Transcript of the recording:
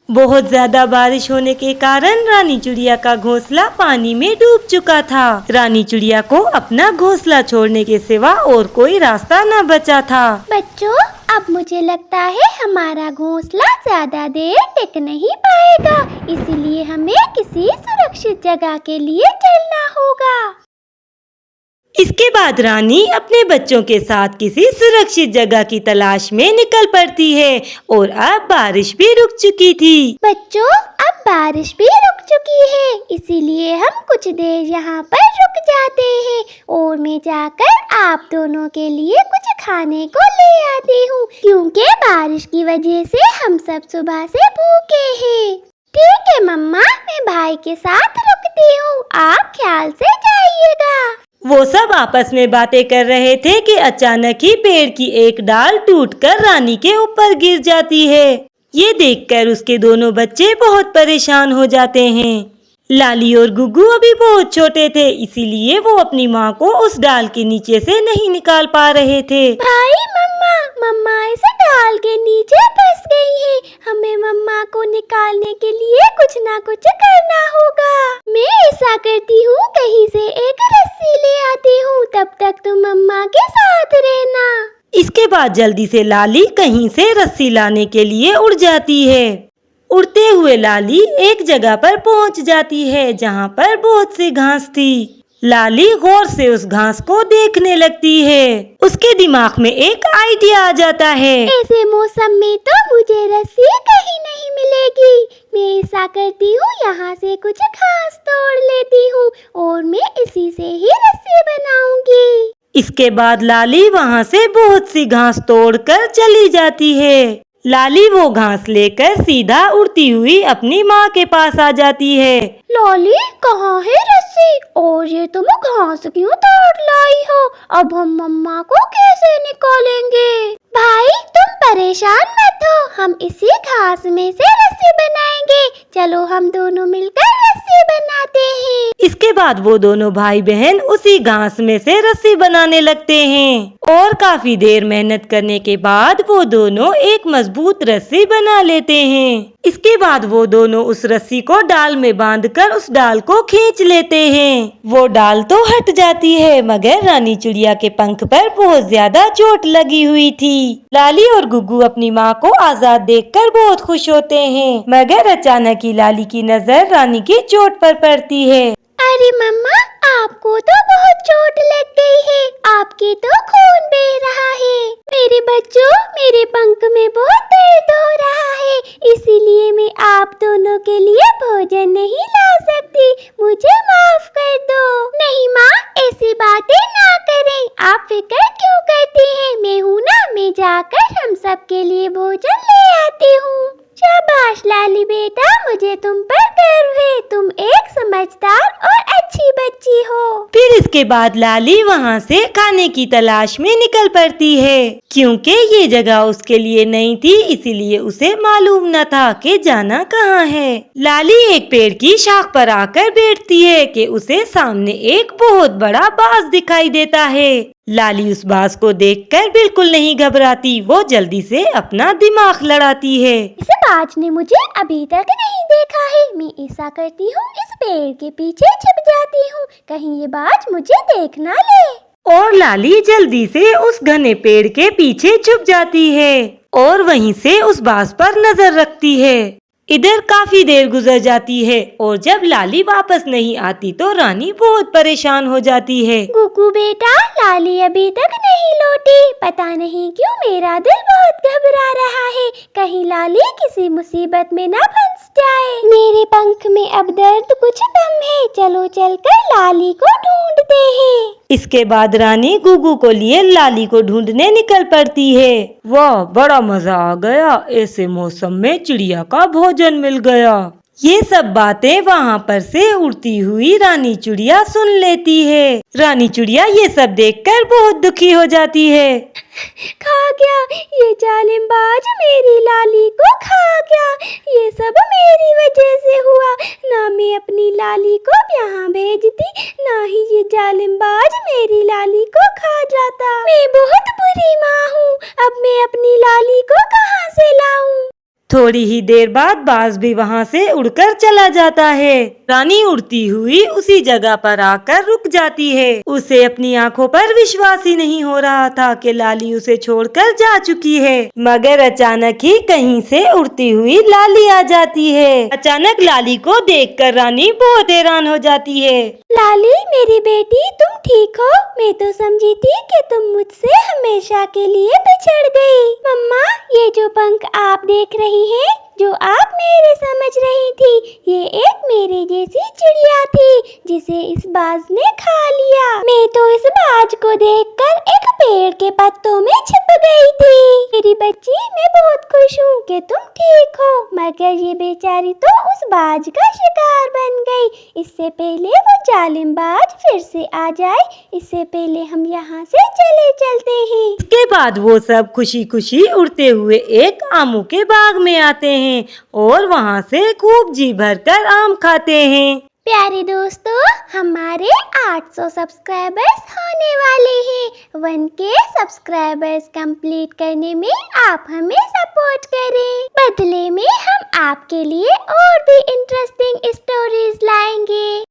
बहुत ज्यादा बारिश होने के कारण रानी चिड़िया का घोंसला पानी में डूब चुका था। रानी चिड़िया को अपना घोंसला छोड़ने के सिवा और कोई रास्ता न बचा था। बच्चों, अब मुझे लगता है हमारा घोंसला ज्यादा देर टिक नहीं पाएगा, इसलिए हमें किसी सुरक्षित जगह के लिए चलना होगा। इसके बाद रानी अपने बच्चों के साथ किसी सुरक्षित जगह की तलाश में निकल पड़ती है और अब बारिश भी रुक चुकी थी। बच्चों, अब बारिश भी रुक चुकी है, इसीलिए हम कुछ देर यहाँ पर रुक जाते हैं और मैं जाकर आप दोनों के लिए कुछ खाने को ले आती हूँ, क्योंकि बारिश की वजह से हम सब सुबह से भूखे हैं। ठीक है मम्मा, मैं भाई के साथ रुकती हूँ, आप ख्याल से जाइएगा। वो सब आपस में बातें कर रहे थे कि अचानक ही पेड़ की एक डाल टूटकर रानी के ऊपर गिर जाती है। ये देखकर उसके दोनों बच्चे बहुत परेशान हो जाते हैं। लाली और गुग्गू अभी बहुत छोटे थे, इसीलिए वो अपनी माँ को उस डाल के नीचे से नहीं निकाल पा रहे थे। भाई, मम्मा इस डाल के नीचे फंस गई है, हमें मम्मा को निकालने के लिए कुछ ना कुछ करना होगा। मैं ऐसा करती हूँ, कहीं से एक रस्सी ले आती हूँ, तब तक तुम मम्मा के साथ रहना। इसके बाद जल्दी से लाली कहीं से रस्सी लाने के लिए उड़ जाती है। उड़ते हुए लाली एक जगह पर पहुंच जाती है जहां पर बहुत सी घास थी। लाली गौर से उस घास को देखने लगती है। उसके दिमाग में एक आइडिया आ जाता है। ऐसे मौसम में तो मुझे रस्सी कहीं नहीं मिलेगी। मैं ऐसा करती हूँ, यहाँ से कुछ घास तोड़ लेती हूँ और मैं इसी से ही रस्सी बनाऊंगी। इसके बाद लाली वहाँ से बहुत सी घास तोड़कर चली जाती है। लाली वो घास लेकर सीधा उड़ती हुई अपनी माँ के पास आ जाती है। लाली, कहाँ है रस्सी और ये तुम घास क्यों तोड़ लाई हो? अब हम मम्मा को कैसे निकालेंगे? भाई, तुम परेशान मत हो, हम इसी घास में से रस्सी बनाएंगे। चलो हम दोनों मिलकर रस्सी बनाते हैं। इसके बाद वो दोनों भाई बहन उसी घास में से रस्सी बनाने लगते हैं और काफी देर मेहनत करने के बाद वो दोनों एक मजबूत रस्सी बना लेते हैं। इसके बाद वो दोनों उस रस्सी को डाल में बांधकर उस डाल को खींच लेते हैं। वो डाल तो हट जाती है, मगर रानी चिड़िया के पंख पर बहुत ज्यादा चोट लगी हुई थी। लाली और गुग्गू अपनी माँ को आजाद देखकर बहुत खुश होते हैं, मगर अचानक ही लाली की नजर रानी की चोट पर पड़ती है। अरे मम्मा, आपको तो बहुत चोट लग गई है, आपके तो खून बह रहा है। मेरे बच्चों, मेरे पंख में बहुत दर्द हो रहा है, इसीलिए मैं आप दोनों के लिए भोजन नहीं ला सकती, मुझे माफ कर दो। नहीं माँ, ऐसी बातें ना करें, आप फिक्र क्यों करती हैं? मैं हूँ ना, मैं जाकर हम सब के लिए भोजन ले आती हूँ। शाबाश लाली बेटा, मुझे तुम पर गर्व है, तुम एक समझदार और अच्छी बच्ची हो। फिर इसके बाद लाली वहाँ से खाने की तलाश में निकल पड़ती है। क्योंकि ये जगह उसके लिए नई थी, इसीलिए उसे मालूम न था कि जाना कहाँ है। लाली एक पेड़ की शाख पर आकर बैठती है कि उसे सामने एक बहुत बड़ा बाज दिखाई देता है। लाली उस बाज को देखकर बिल्कुल नहीं घबराती, वो जल्दी से अपना दिमाग लड़ाती है। इस बाज ने मुझे अभी तक नहीं देखा है। मैं ऐसा करती हूँ, इस पेड़ के पीछे छिप जाती हूँ, कहीं ये बाज मुझे देख ना ले। और लाली जल्दी से उस घने पेड़ के पीछे छुप जाती है और वहीं से उस बाज पर नजर रखती है। इधर काफी देर गुजर जाती है और जब लाली वापस नहीं आती तो रानी बहुत परेशान हो जाती है। गुग्गू बेटा, लाली अभी तक नहीं लौटी, पता नहीं क्यों मेरा दिल बहुत घबरा रहा है, कहीं लाली किसी मुसीबत में न फंस जाए। मेरे पंख में अब दर्द कुछ कम है, चलो चलकर लाली को ढूंढते हैं। इसके बाद रानी गुग्गू को लिए लाली को ढूंढने निकल पड़ती है। वाह, बड़ा मजा आ गया, ऐसे मौसम में चिड़िया का भोजन मिल गया। ये सब बातें वहाँ पर से उड़ती हुई रानी चिड़िया सुन लेती है। रानी चिड़िया ये सब देखकर बहुत दुखी हो जाती है। खा गया, ये जालिमबाज मेरी लाली को खा गया, ये सब मेरी वजह से हुआ, ना मैं अपनी लाली को यहाँ भेजती, ना ही ये जालिमबाज मेरी लाली को खा जाता। मैं बहुत बुरी माँ हूँ, अब मैं अपनी लाली को कहाँ से लाऊं? थोड़ी ही देर बाद बाज भी वहाँ से उड़कर चला जाता है। रानी उड़ती हुई उसी जगह पर आकर रुक जाती है। उसे अपनी आंखों पर विश्वास ही नहीं हो रहा था कि लाली उसे छोड़कर जा चुकी है। मगर अचानक ही कहीं से उड़ती हुई लाली आ जाती है। अचानक लाली को देखकर रानी बहुत हैरान हो जाती है। लाली मेरी बेटी, तुम ठीक हो? मैं तो समझी थी कि तुम मुझसे हमेशा के लिए बिछड़ गई। मम्मा, ये जो पंख आप देख रही हैं, जो आप मेरे समझ रही थी, ये एक मेरे जैसी चिड़िया थी जिसे इस बाज ने खा लिया। मैं तो इस बाज को देखकर एक पेड़ के पत्तों में छिप गई थी। मेरी बच्ची, मैं बहुत खुश हूँ कि तुम ठीक हो, मगर ये बेचारी तो उस बाज का शिकार बन गई। इससे पहले वो जालिम बाज फिर से आ जाए, इससे पहले हम यहाँ से चले चलते हैं। इसके बाद वो सब खुशी खुशी उड़ते हुए एक आमों के बाग में आते हैं और वहाँ से खूब जी भरकर आम खाते हैं। प्यारे दोस्तों, हमारे 800 सब्सक्राइबर्स होने वाले हैं। 1K सब्सक्राइबर्स कंप्लीट करने में आप हमें सपोर्ट करें। बदले में हम आपके लिए और भी इंटरेस्टिंग स्टोरीज लाएंगे।